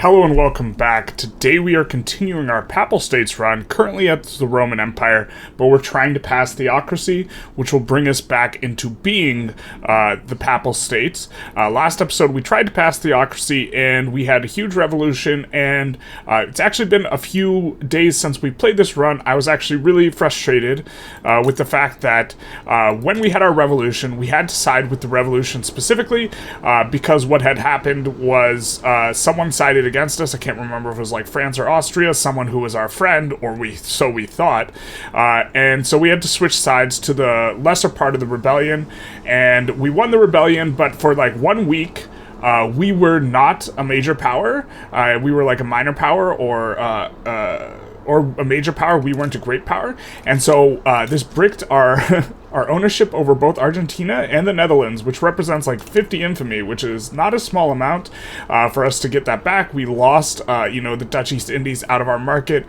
Hello and welcome back. Today we are continuing our Papal States run, currently at the Roman Empire, but we're trying to pass theocracy, which will bring us back into being the Papal States. Last episode we tried to pass theocracy and we had a huge revolution, and it's actually been a few days since we played this run. I was actually really frustrated with the fact that when we had our revolution, we had to side with the revolution specifically because what had happened was someone sided against us. I can't remember if it was like France or Austria, someone who was our friend, or we thought, and so we had to switch sides to the lesser part of the rebellion, and we won the rebellion, but for like 1 week we were not a major power. We were like a minor power or a major power. We weren't a great power, and so this bricked our our ownership over both Argentina and the Netherlands, which represents like 50 infamy, which is not a small amount for us to get that back. We lost, the Dutch East Indies out of our market.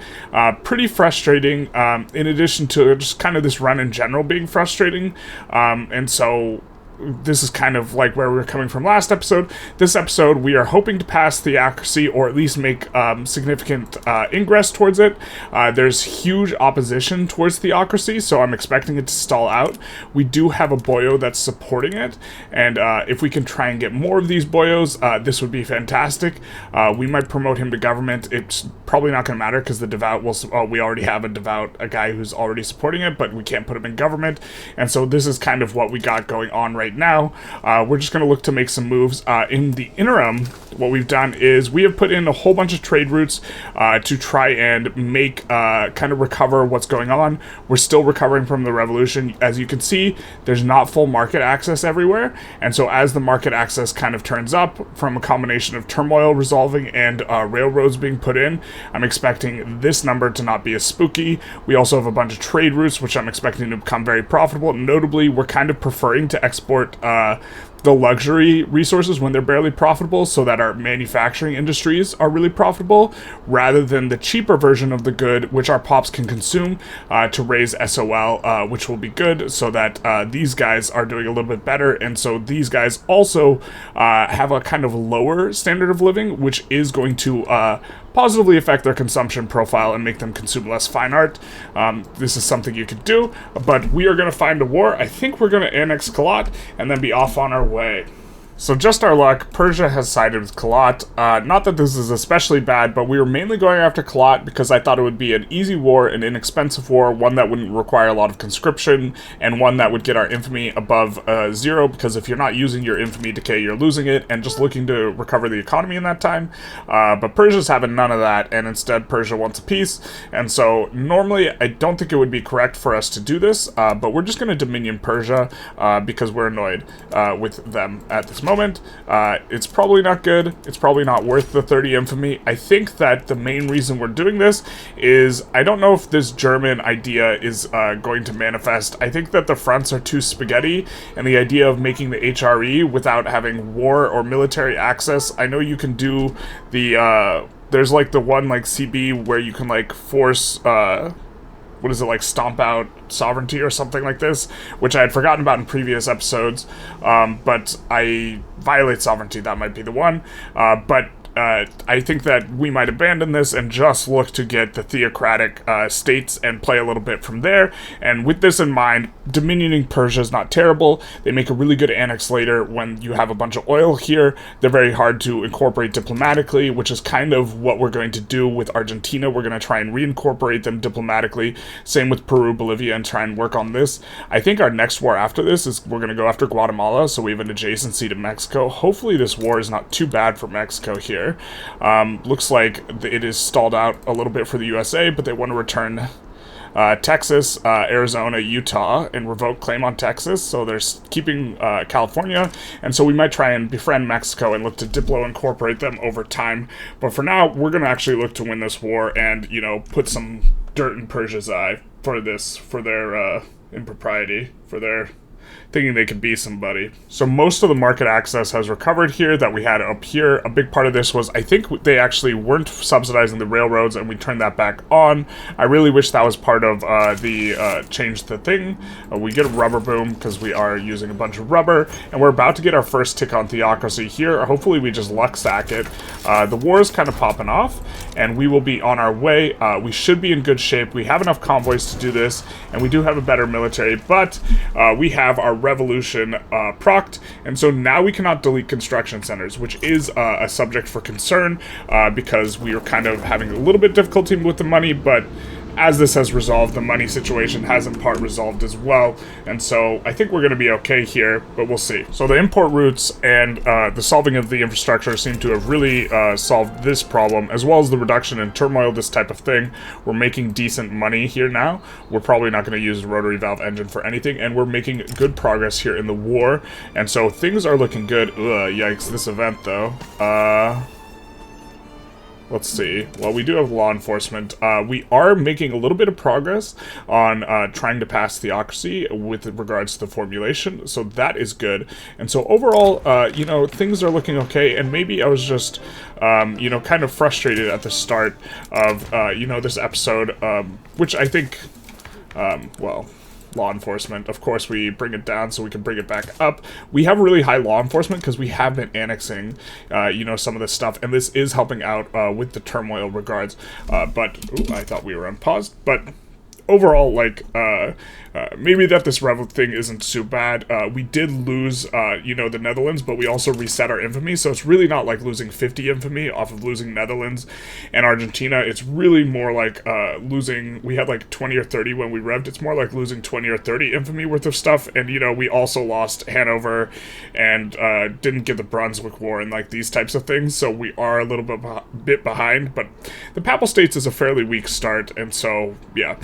Pretty frustrating, in addition to just kind of this run in general being frustrating, and so this is kind of like where we were coming from last episode. This episode, we are hoping to pass theocracy, or at least make significant ingress towards it. There's huge opposition towards theocracy, so I'm expecting it to stall out. We do have a boyo that's supporting it, and if we can try and get more of these boyos, this would be fantastic. We might promote him to government. It's probably not going to matter because the devout will. We already have a guy who's already supporting it, but we can't put him in government, and so this is kind of what we got going on right now. We're just going to look to make some moves. In the interim, what we've done is we have put in a whole bunch of trade routes to try and make kind of recover what's going on. We're still recovering from the revolution. As you can see, there's not full market access everywhere, and so as the market access kind of turns up from a combination of turmoil resolving and railroads being put in, I'm expecting this number to not be as spooky. We also have a bunch of trade routes which I'm expecting to become very profitable. Notably, we're kind of preferring to export the luxury resources when they're barely profitable, so that our manufacturing industries are really profitable, rather than the cheaper version of the good, which our pops can consume to raise SOL, which will be good, so that these guys are doing a little bit better, and so these guys also have a kind of lower standard of living, which is going to positively affect their consumption profile and make them consume less fine art. This is something you could do, but we are going to find a war. I think we're going to annex Kalat and then be off on our way. So just our luck, Persia has sided with Kalat. Not that this is especially bad, but we were mainly going after Kalat because I thought it would be an easy war, an inexpensive war, one that wouldn't require a lot of conscription, and one that would get our infamy above 0, because if you're not using your infamy decay, you're losing it, and just looking to recover the economy in that time. But Persia's having none of that, and instead Persia wants a peace, and so normally I don't think it would be correct for us to do this, but we're just going to dominion Persia because we're annoyed with them at this moment. It's probably not good. It's probably not worth the 30 infamy. I think that the main reason we're doing this is I don't know if this German idea is going to manifest. I think that the fronts are too spaghetti, and the idea of making the HRE without having war or military access, I know you can do the there's like the one like CB where you can like force what is it, like stomp out sovereignty or something like this, which I had forgotten about in previous episodes, but I violate sovereignty, that might be the one, but I think that we might abandon this and just look to get the theocratic states and play a little bit from there. And with this in mind, dominioning Persia is not terrible. They make a really good annex later when you have a bunch of oil here. They're very hard to incorporate diplomatically, which is kind of what we're going to do with Argentina. We're going to try and reincorporate them diplomatically. Same with Peru, Bolivia, and try and work on this. I think our next war after this is we're going to go after Guatemala, so we have an adjacency to Mexico. Hopefully this war is not too bad for Mexico here. Looks like it is stalled out a little bit for the USA, but they want to return Texas, Arizona, Utah, and revoke claim on Texas, so they're keeping California, and so we might try and befriend Mexico and look to diplo incorporate them over time. But for now, we're going to actually look to win this war and, put some dirt in Persia's eye for their impropriety, for their thinking they could be somebody. So most of the market access has recovered here that we had up here. A big part of this was, I think they actually weren't subsidizing the railroads, and we turned that back on. I really wish that was part of the change the thing. We get a rubber boom because we are using a bunch of rubber, and we're about to get our first tick on theocracy here. Hopefully we just luck sack it. The war is kind of popping off, and we will be on our way. We should be in good shape. We have enough convoys to do this, and we do have a better military, but we have our revolution procced, and so now we cannot delete construction centers, which is a subject for concern because we are kind of having a little bit difficulty with the money, but as this has resolved, the money situation has in part resolved as well, and so I think we're going to be okay here, but we'll see. So the import routes and the solving of the infrastructure seem to have really solved this problem, as well as the reduction in turmoil, this type of thing. We're making decent money here now. We're probably not going to use the rotary valve engine for anything, and we're making good progress here in the war, and so things are looking good. Ugh, yikes, this event though. Let's see. Well, we do have law enforcement. We are making a little bit of progress on trying to pass theocracy with regards to the formulation, so that is good. And so overall, you know, things are looking okay, and maybe I was just, you know, kind of frustrated at the start of, you know, this episode, which I think, well... Law enforcement. Of course, we bring it down so we can bring it back up. We have really high law enforcement because we have been annexing, you know, some of this stuff, and this is helping out with the turmoil regards. But ooh, I thought we were unpaused. But overall, like, maybe that this rebel thing isn't so bad. We did lose, you know, the Netherlands, but we also reset our infamy, so it's really not like losing 50 infamy off of losing Netherlands and Argentina. It's really more like losing, we had like 20 or 30 when we revved. It's more like losing 20 or 30 infamy worth of stuff, and, you know, we also lost Hanover and didn't get the Brunswick War and, like, these types of things, so we are a little bit behind, but the Papal States is a fairly weak start, and so, yeah.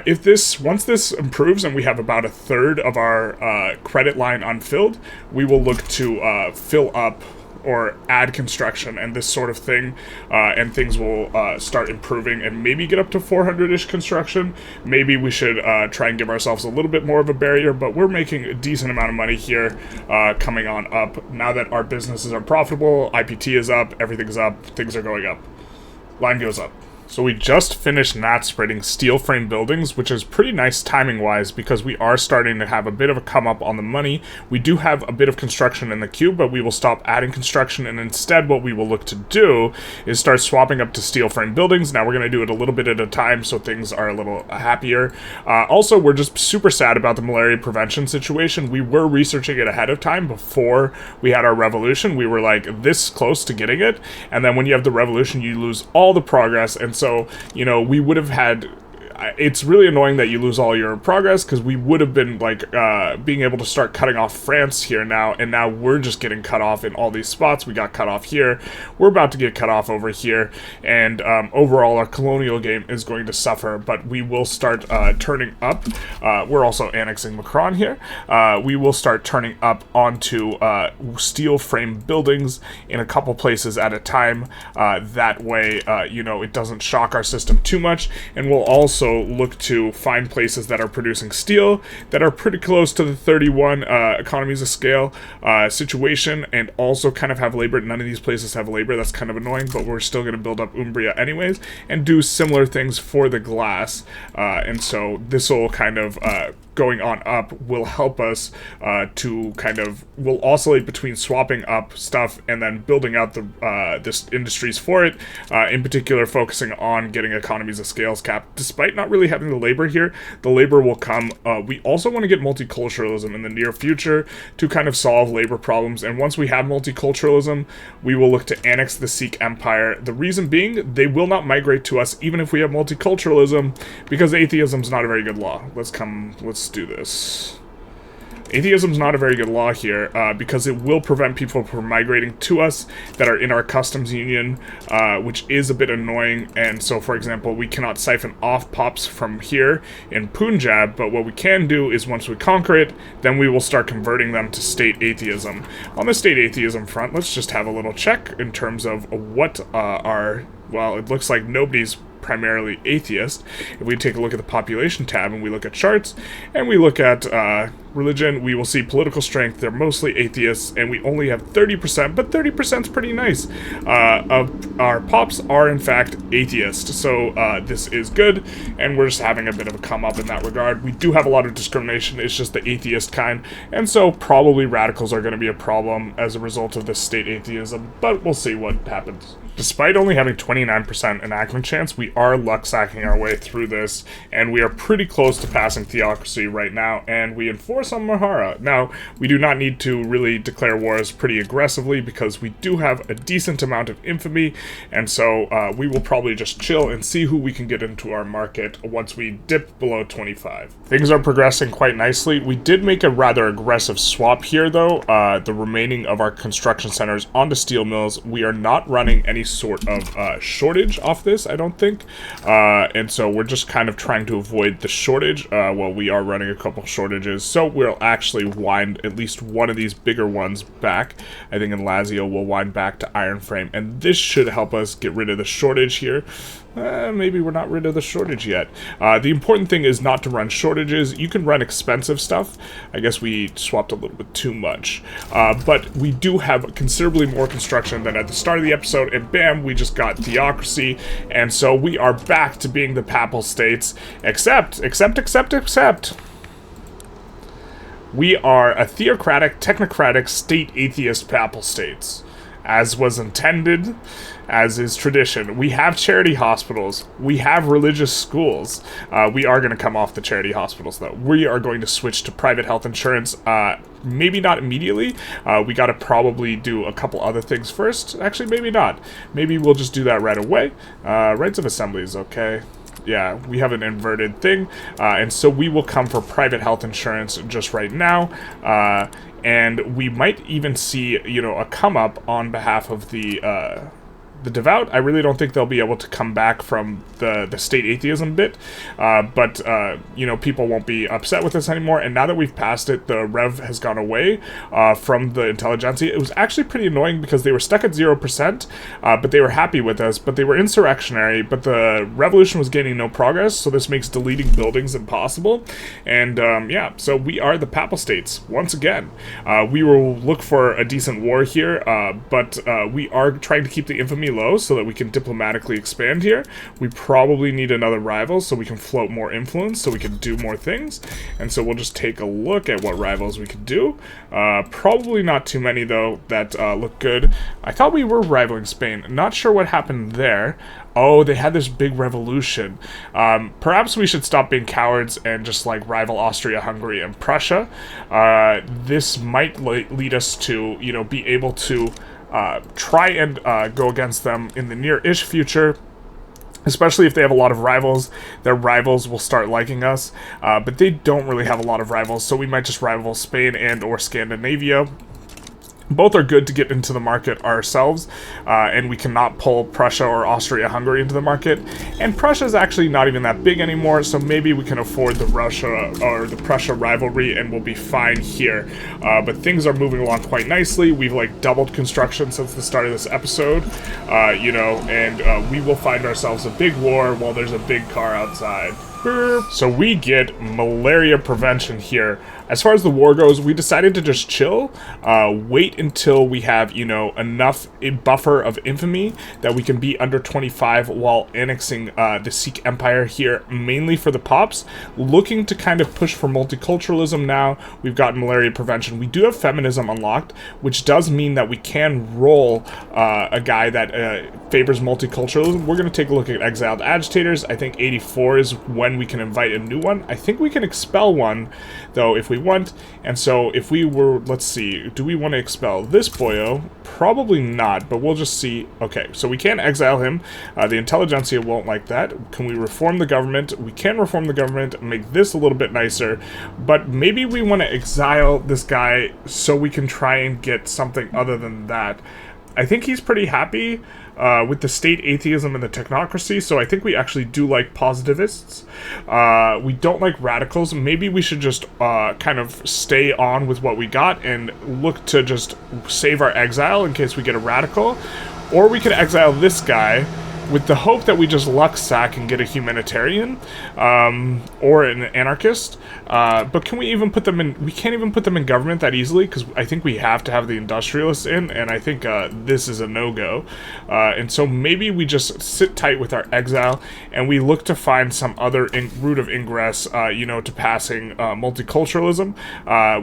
If this, once this improves and we have about a third of our credit line unfilled, we will look to fill up or add construction and this sort of thing, and things will start improving and maybe get up to 400-ish construction. Maybe we should try and give ourselves a little bit more of a barrier, but we're making a decent amount of money here coming on up. Now that our businesses are profitable, IPT is up, everything's up, things are going up. Line goes up. So we just finished not spreading steel frame buildings, which is pretty nice timing-wise because we are starting to have a bit of a come-up on the money. We do have a bit of construction in the queue, but we will stop adding construction, and instead what we will look to do is start swapping up to steel frame buildings. Now we're going to do it a little bit at a time so things are a little happier. Also, we're just super sad about the malaria prevention situation. We were researching it ahead of time before we had our revolution. We were like this close to getting it, and then when you have the revolution, you lose all the progress, and so, you know, we would have had... It's really annoying that you lose all your progress, because we would have been, like, being able to start cutting off France here now, and now we're just getting cut off in all these spots. We got cut off here. We're about to get cut off over here, and overall our colonial game is going to suffer, but we will start turning up. We're also annexing Macron here. We will start turning up onto steel frame buildings in a couple places at a time. That way, you know, it doesn't shock our system too much, and we'll also look to find places that are producing steel that are pretty close to the 31 economies of scale situation, and also kind of have labor. None of these places have labor. That's kind of annoying, but we're still going to build up Umbria anyways and do similar things for the glass, and so this will kind of going on up will help us to kind of, we'll oscillate between swapping up stuff and then building out the this industries for it, in particular focusing on getting economies of scales cap. Despite not really having the labor here, the labor will come. We also want to get multiculturalism in the near future to kind of solve labor problems, and once we have multiculturalism, we will look to annex the Sikh Empire. The reason being, they will not migrate to us even if we have multiculturalism, because atheism is not a very good law. Let's do this. Atheism is not a very good law here because it will prevent people from migrating to us that are in our customs union, which is a bit annoying. And so, for example, we cannot siphon off pops from here in Punjab, but what we can do is once we conquer it, then we will start converting them to state atheism. On the state atheism front, let's just have a little check in terms of what well, it looks like nobody's primarily atheist. If we take a look at the population tab and we look at charts and we look at religion, we will see political strength. They're mostly atheists, and we only have 30%, but 30% is pretty nice. Of our pops are, in fact, atheist. So this is good, and we're just having a bit of a come up in that regard. We do have a lot of discrimination. It's just the atheist kind, and so probably radicals are going to be a problem as a result of this state atheism, but we'll see what happens. Despite only having 29% enactment chance, we are luck-sacking our way through this, and we are pretty close to passing theocracy right now, and we enforce on Mahara. Now, we do not need to really declare wars pretty aggressively, because we do have a decent amount of infamy, and so we will probably just chill and see who we can get into our market once we dip below 25. Things are progressing quite nicely. We did make a rather aggressive swap here, though. The remaining of our construction centers onto steel mills. We are not running any sort of shortage off this, I don't think, and so we're just kind of trying to avoid the shortage. Well, we are running a couple shortages, so we'll actually wind at least one of these bigger ones back. I think in Lazio we'll wind back to iron frame, and this should help us get rid of the shortage here. Maybe we're not rid of the shortage yet. The important thing is not to run shortages. You can run expensive stuff. I guess we swapped a little bit too much. But we do have considerably more construction than at the start of the episode, and bam, we just got theocracy, and so we are back to being the Papal States, except. We are a theocratic, technocratic, state atheist Papal States, as was intended, as is tradition. We have charity hospitals. We have religious schools. We are going to come off the charity hospitals, though. We are going to switch to private health insurance. Maybe not immediately. We got to probably do a couple other things first. Actually, maybe not. Maybe we'll just do that right away. Rights of assembly is okay. Yeah, we have an inverted thing. And so we will come for private health insurance just right now. And we might even see, you know, a come up on behalf of the devout. I really don't think they'll be able to come back from the state atheism bit, but you know, people won't be upset with us anymore. And now that we've passed it, the rev has gone away from the Intelligentsia. It was actually pretty annoying because they were stuck at 0%, but they were happy with us, but they were insurrectionary, but the revolution was gaining no progress, so this makes deleting buildings impossible. And yeah, so we are the Papal States once again. We will look for a decent war here, but we are trying to keep the infamy low so that we can diplomatically expand here. We probably need another rival so we can float more influence, so we can do more things. And so we'll just take a look at what rivals we could do. Probably not too many, though, that look good. I thought we were rivaling Spain. Not sure what happened there. Oh, they had this big revolution. Perhaps we should stop being cowards and just, like, rival Austria, Hungary, and Prussia. This might lead us to, you know, be able to try and go against them in the near-ish future, especially if they have a lot of rivals. Their rivals will start liking us, but they don't really have a lot of rivals, so we might just rival Spain and or Scandinavia. Both are good to get into the market ourselves, and we cannot pull Prussia or Austria-Hungary into the market. And Prussia is actually not even that big anymore, so maybe we can afford the Russia or the Prussia rivalry and we'll be fine here. But things are moving along quite nicely. We've like doubled construction since the start of this episode, you know, and we will find ourselves a big war while there's a big car outside. So we get malaria prevention here. As far as the war goes, we decided to just chill, wait until we have, you know, enough a buffer of infamy that we can be under 25 while annexing the Sikh Empire here, mainly for the pops. Looking to kind of push for multiculturalism now. We've got malaria prevention. We do have feminism unlocked, which does mean that we can roll a guy that favors multiculturalism. We're going to take a look at exiled agitators. I think 84 is when we can invite a new one. I think we can expel one, though, if we want. And so if we were, let's see, do we want to expel this boyo? Probably not, but we'll just see. Okay, so we can't exile him. The Intelligentsia won't like that. Can we reform the government? We can reform the government, make this a little bit nicer, but maybe we want to exile this guy so we can try and get something other than that. I think he's pretty happy with the state atheism and the technocracy, so I think we actually do like positivists. We don't like radicals. Maybe we should just kind of stay on with what we got and look to just save our exile in case we get a radical. Or we could exile this guy with the hope that we just luck sack and get a humanitarian, or an anarchist. But can we even put them in? We can't even put them in government that easily, because I think we have to have the Industrialists in, and I think this is a no-go. And so maybe we just sit tight with our exile, and we look to find some other route of ingress, to passing multiculturalism.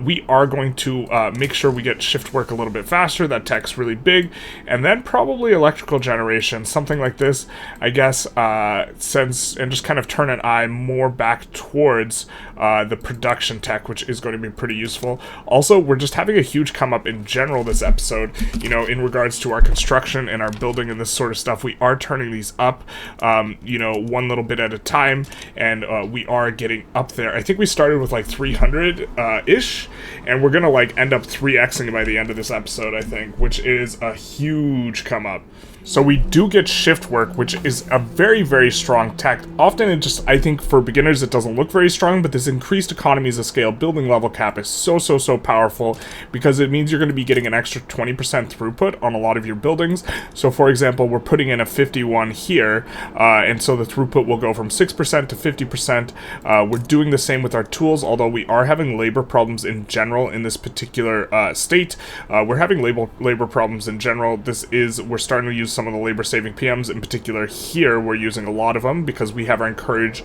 We are going to make sure we get shift work a little bit faster. That tech's really big. And then probably electrical generation, something like this, I guess, and just kind of turn an eye more back towards the production tech, which is going to be pretty useful. Also, we're just having a huge come up in general this episode, in regards to our construction and our building and this sort of stuff. We are turning these up, one little bit at a time, and we are getting up there. I think we started with like 300-ish, and we're gonna like end up 3xing by the end of this episode, I think, which is a huge come up. So we do get shift work, which is a very, very strong tech. Often it just, I think for beginners, it doesn't look very strong, but this increased economies of scale building level cap is so powerful, because it means you're going to be getting an extra 20% throughput on a lot of your buildings. So for example, we're putting in a 51 here, and so the throughput will go from 6% to 50%. We're doing the same with our tools, although we are having labor problems in general in this particular state. We're having labor problems in general. We're starting to use some of the labor-saving PMs. In particular here, we're using a lot of them because we have our encourage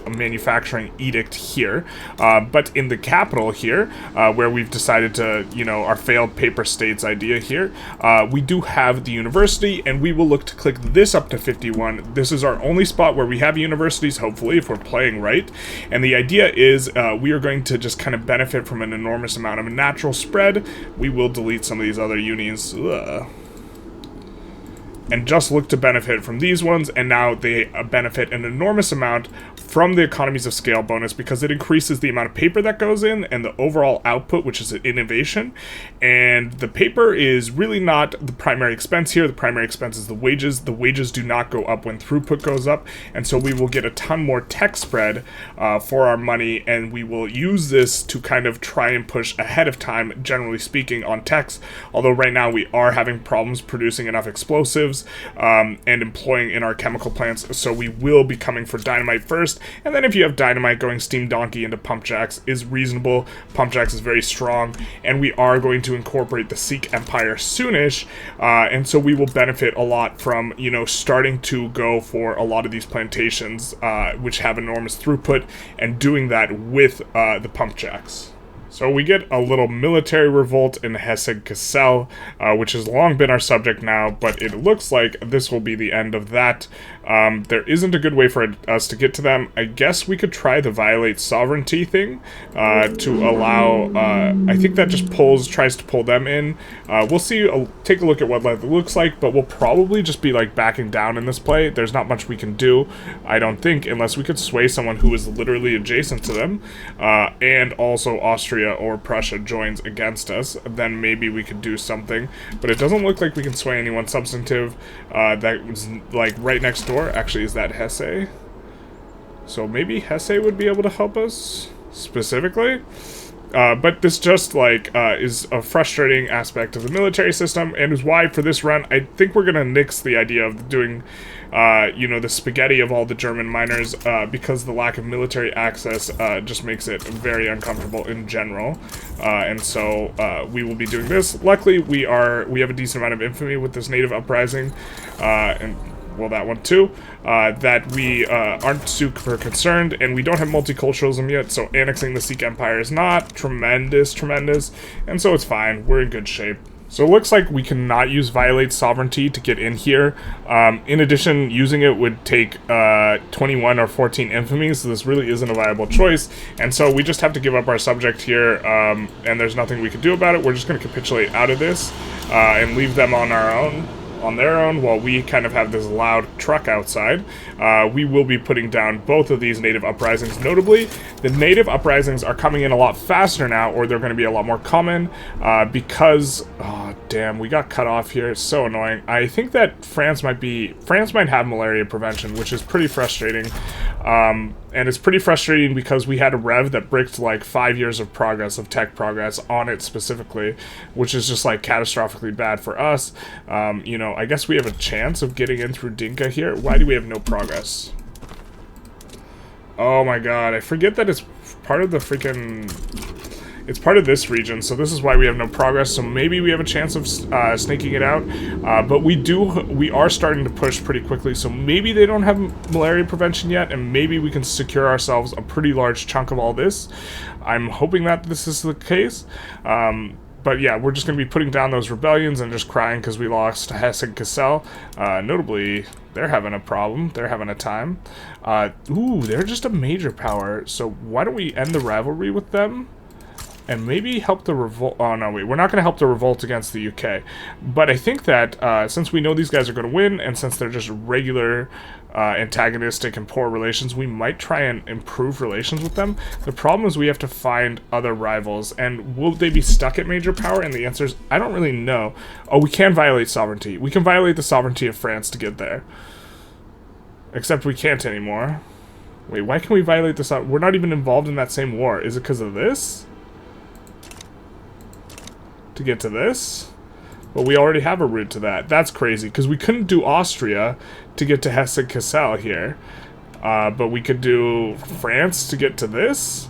manufacturing edict here. But in the capital here, where we've decided to, our failed paper states idea here, we do have the university, and we will look to click this up to 51. This is our only spot where we have universities, hopefully, if we're playing right. And the idea is we are going to just kind of benefit from an enormous amount of natural spread. We will delete some of these other unis. And just look to benefit from these ones, and now they benefit an enormous amount from the economies of scale bonus, because it increases the amount of paper that goes in and the overall output, which is an innovation. And the paper is really not the primary expense here. The primary expense is the wages. The wages do not go up when throughput goes up, and so we will get a ton more tech spread for our money, and we will use this to kind of try and push ahead of time, generally speaking, on techs. Although right now we are having problems producing enough explosives and employing in our chemical plants, so we will be coming for dynamite first, and then if you have dynamite, going steam donkey into pump jacks is reasonable. Pump jacks is very strong, and we are going to incorporate the Sikh Empire soonish, and so we will benefit a lot from, starting to go for a lot of these plantations, which have enormous throughput, and doing that with the pump jacks. So we get a little military revolt in Hesse-Kassel, which has long been our subject now, but it looks like this will be the end of that. There isn't a good way for us to get to them. I guess we could try the violate sovereignty thing to allow, I think that just tries to pull them in. We'll see, take a look at what that looks like, but we'll probably just be like backing down in this play. There's not much we can do, I don't think, unless we could sway someone who is literally adjacent to them, and also Austria or Prussia joins against us, then maybe we could do something. But it doesn't look like we can sway anyone substantive that was like right next door. Actually, is that Hesse? So maybe Hesse would be able to help us specifically. But this just is a frustrating aspect of the military system, and is why for this run I think we're gonna nix the idea of doing the spaghetti of all the German miners, because the lack of military access just makes it very uncomfortable in general, and so we will be doing this. Luckily we have a decent amount of infamy with this native uprising, and well, that one too, that we aren't super concerned, and we don't have multiculturalism yet, so annexing the Sikh Empire is not tremendous, and so it's fine. We're in good shape. So it looks like we cannot use violate sovereignty to get in here. In addition, using it would take 21 or 14 infamies, so this really isn't a viable choice, and so we just have to give up our subject here, and there's nothing we can do about it. We're just going to capitulate out of this and leave them on their own, while we kind of have this loud truck outside. We will be putting down both of these native uprisings. Notably, the native uprisings are coming in a lot faster now, or they're going to be a lot more common, because, oh damn, we got cut off here. It's so annoying. I think that France might have malaria prevention, which is pretty frustrating. And it's pretty frustrating because we had a rev that bricked like 5 years of progress, of tech progress on it specifically, which is just like catastrophically bad for us. I guess we have a chance of getting in through Dinka here. Why do we have no progress? Oh my god, I forget that it's part of the freaking... It's part of this region, so this is why we have no progress. So maybe we have a chance of snaking it out. But we are starting to push pretty quickly, so maybe they don't have malaria prevention yet, and maybe we can secure ourselves a pretty large chunk of all this. I'm hoping that this is the case. But yeah, we're just going to be putting down those rebellions and just crying because we lost Hesse and Cassel. Notably, they're having a problem. They're having a time. Ooh, they're just a major power. So why don't we end the rivalry with them? And maybe help the revolt... Oh, no, wait. We're not going to help the revolt against the UK. But I think that since we know these guys are going to win, and since they're just regular antagonistic and poor relations, we might try and improve relations with them. The problem is we have to find other rivals. And will they be stuck at major power? And the answer is, I don't really know. Oh, we can violate sovereignty. We can violate the sovereignty of France to get there. Except we can't anymore. Wait, why can we violate the sovereignty? We're not even involved in that same war. Is it because of this? To get to this, but we already have a route to that. That's crazy, because we couldn't do Austria to get to Hesse and Cassel here, but we could do France to get to this.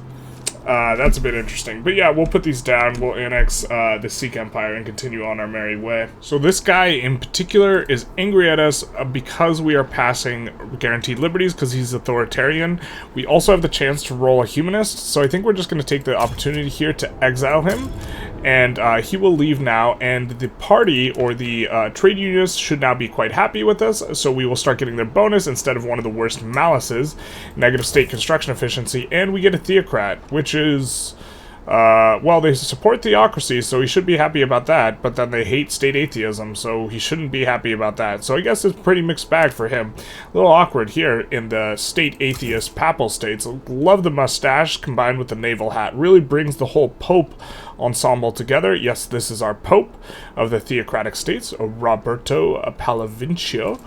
That's a bit interesting. But yeah, we'll put these down. We'll annex the Sikh Empire and continue on our merry way. So this guy in particular is angry at us because we are passing guaranteed liberties because he's authoritarian. We also have the chance to roll a humanist, so I think we're just going to take the opportunity here to exile him. And he will leave now, and the party, or the trade unionists, should now be quite happy with us, so we will start getting their bonus instead of one of the worst malices, negative state construction efficiency, and we get a theocrat, which is... well, they support theocracy, so he should be happy about that, but then they hate state atheism, so he shouldn't be happy about that. So I guess it's a pretty mixed bag for him. A little awkward here in the state atheist papal states. Love the mustache combined with the naval hat. Really brings the whole Pope ensemble together. Yes, this is our Pope of the theocratic states, Roberto Pallavicino.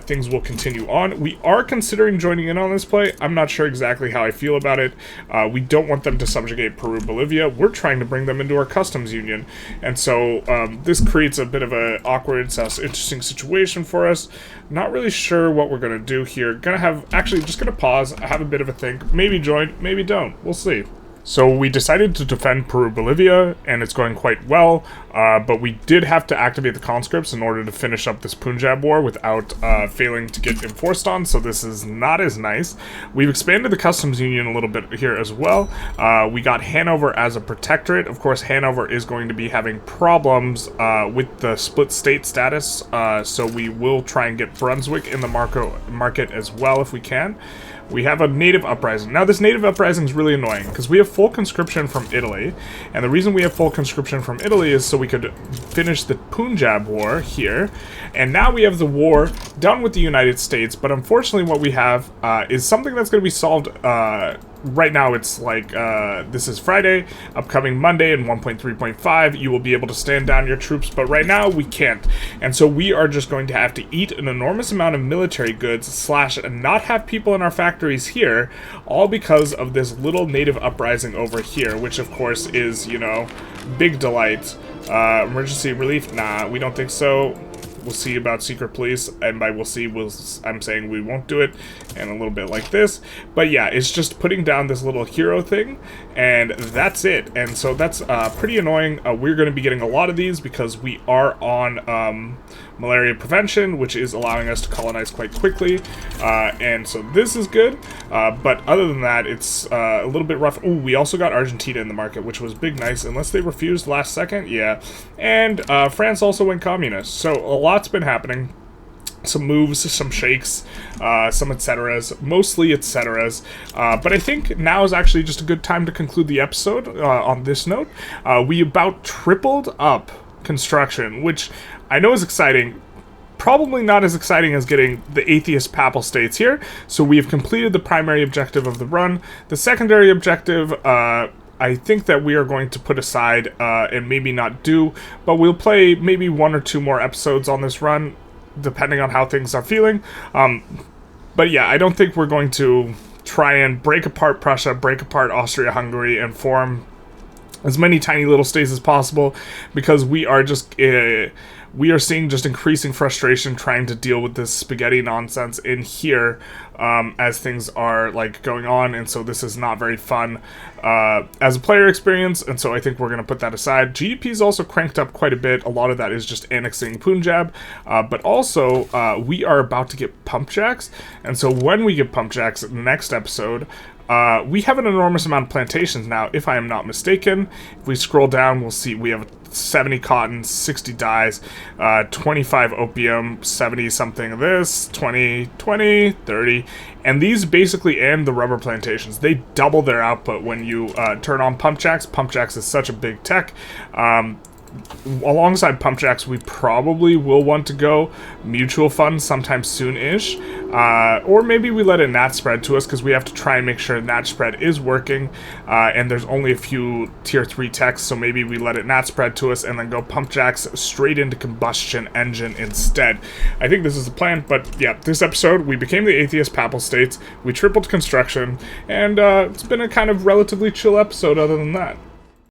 Things will continue on. We are considering joining in on this play. I'm not sure exactly how I feel about it. We don't want them to subjugate Peru, Bolivia. We're trying to bring them into our customs union, and so this creates a bit of an awkward, interesting situation for us. Not really sure what we're gonna do here. Just gonna pause, have a bit of a think, maybe join, maybe don't, we'll see. So we decided to defend Peru, Bolivia, and it's going quite well, but we did have to activate the conscripts in order to finish up this Punjab war without failing to get enforced on, so this is not as nice. We've expanded the customs union a little bit here as well. We got Hanover as a protectorate. Of course, Hanover is going to be having problems with the split state status, so we will try and get Brunswick in the market as well if we can. We have a native uprising. Now, this native uprising is really annoying because we have full conscription from Italy, and the reason we have full conscription from Italy is so we could finish the Punjab war here, and now we have the war done with the United States, but unfortunately what we have is something that's going to be solved right now. It's like, this is Friday, upcoming Monday in 1.3.5, you will be able to stand down your troops, but right now we can't. And so we are just going to have to eat an enormous amount of military goods / not have people in our factories here, all because of this little native uprising over here, which of course is, you know, big delight. Emergency relief? Nah, we don't think so. We'll see about secret police, and by we'll see, I'm saying we won't do it, and a little bit like this. But yeah, it's just putting down this little hero thing, and that's it. And so that's pretty annoying. We're going to be getting a lot of these because we are on malaria prevention, which is allowing us to colonize quite quickly, and so this is good, but other than that, it's a little bit rough. Ooh, we also got Argentina in the market, which was big nice, unless they refused last second, yeah. And France also went communist, so a lot's been happening. Some moves, some shakes, some et-ceteras, mostly et-ceteras, but I think now is actually just a good time to conclude the episode on this note. We about tripled up construction, which I know is exciting. Probably not as exciting as getting the atheist papal states here. So we have completed the primary objective of the run. The secondary objective, I think that we are going to put aside and maybe not do, but we'll play maybe 1 or 2 more episodes on this run, depending on how things are feeling. But yeah, I don't think we're going to try and break apart Prussia, break apart Austria-Hungary, and form as many tiny little states as possible, because we are just we are seeing just increasing frustration trying to deal with this spaghetti nonsense in here as things are like going on, and so this is not very fun as a player experience, and so I think we're going to put that aside. GDP is also cranked up quite a bit. A lot of that is just annexing Punjab, but also we are about to get pump jacks, and so when we get pump jacks in the next episode, we have an enormous amount of plantations now, if I am not mistaken. If we scroll down, we'll see we have 70 cotton, 60 dyes, 25 opium, 70 something of this, 20, 30, and these basically end the rubber plantations. They double their output when you turn on pump jacks. Pump jacks is such a big tech. Alongside pump jacks, we probably will want to go mutual funds sometime soon-ish, or maybe we let a nat spread to us because we have to try and make sure nat spread is working, and there's only a few tier 3 techs, so maybe we let it nat spread to us and then go pump jacks straight into combustion engine instead. I think this is the plan, but yeah, this episode we became the atheist papal states, we tripled construction, and it's been a kind of relatively chill episode other than that.